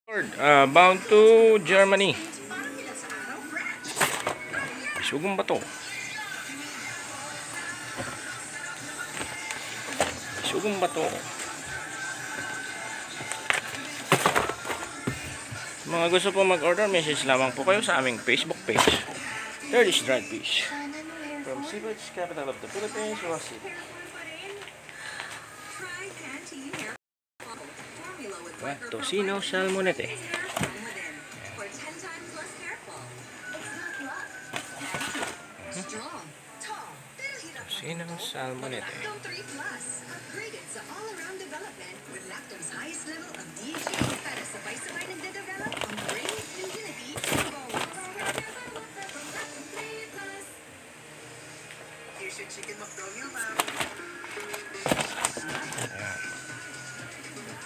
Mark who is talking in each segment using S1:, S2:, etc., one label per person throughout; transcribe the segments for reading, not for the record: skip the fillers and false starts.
S1: Bound to Germany. Sugong ba to? Sugong ba to? Mga gusto po mag-order, message lamang po kayo sa aming Facebook page. Turkish Dried Fish. From Seafood Capital of the Philippines, Ross City. Tocino Salmonete. Tocino Salmonete.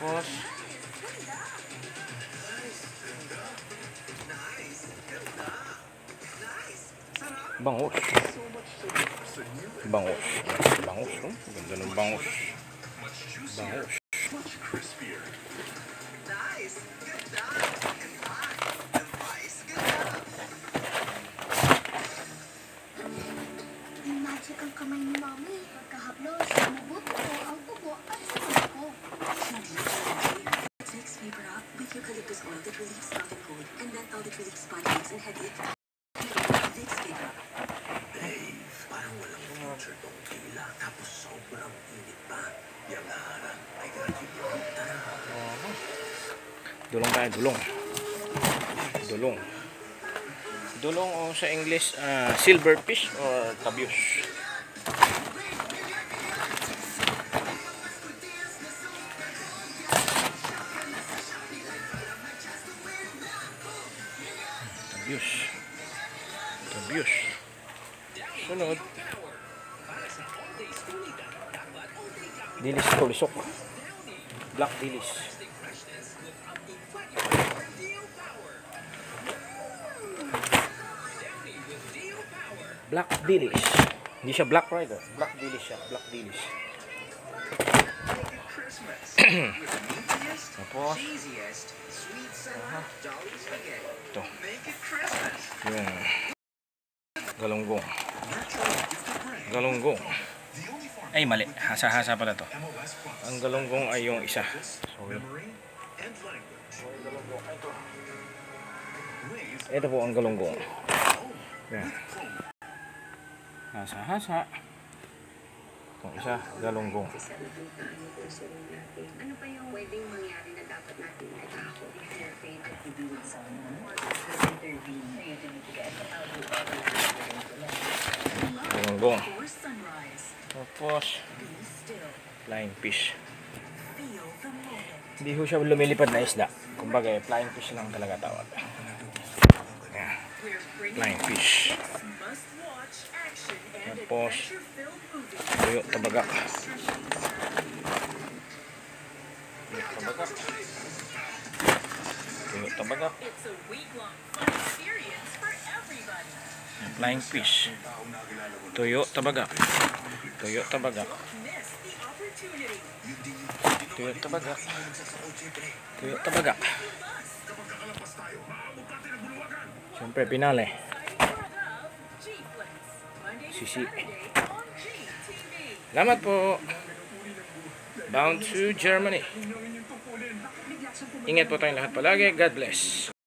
S1: Tapos bangus. Bangus. Bangus, oh. Ganda ng bangus. Bangus.
S2: Magic ang kamay ni Mami. Pagkahaplos, sumubok ko ang ubo at sumubok ko.
S3: Mix vapor up with eucalyptus oil that relieves cough and cold, and menthol that relieves body aches and headache. Mix vapor up.
S4: Dave, parang walang future tong tila, tapos sobrang init pa. Yang harap ay gratitude. Tara.
S1: Dulong tayo, dulong. Dulong. Dulong o sa English, silverfish or tabios. Tabios. Tabios. Sunod. Dilis tulisok. Black dilis. Black dilis. Hindi siya black rider. Black dilis siya. Black dilis. Tapos ito. Yung galunggong. Galunggong. Ay, mali. Hasa-hasa pala to. Ang galunggong ay yung isa. Sorry. Ito po ang galunggong. Yan. Hasa-hasa. Itong isa, galunggong.
S3: Ano pa yung pwedeng mangyari na dapat natin itaako?
S1: Galunggong. Tapos flying fish. Hindi ho siya lumilipad na isda. Kumbaga, flying fish lang talaga tawag. Ayan. Flying fish. Tapos tuyo tabagak. Tuyo tabagak. Tuyo tabagak. Flying fish. Tuyo tabagak. Tuyo tabagak. Tuyo tabagak. Tuyo tabagak. Siyempre pinale. Sisi. Salamat po. Bound to Germany. Ingat po tayong lahat palagi. God bless.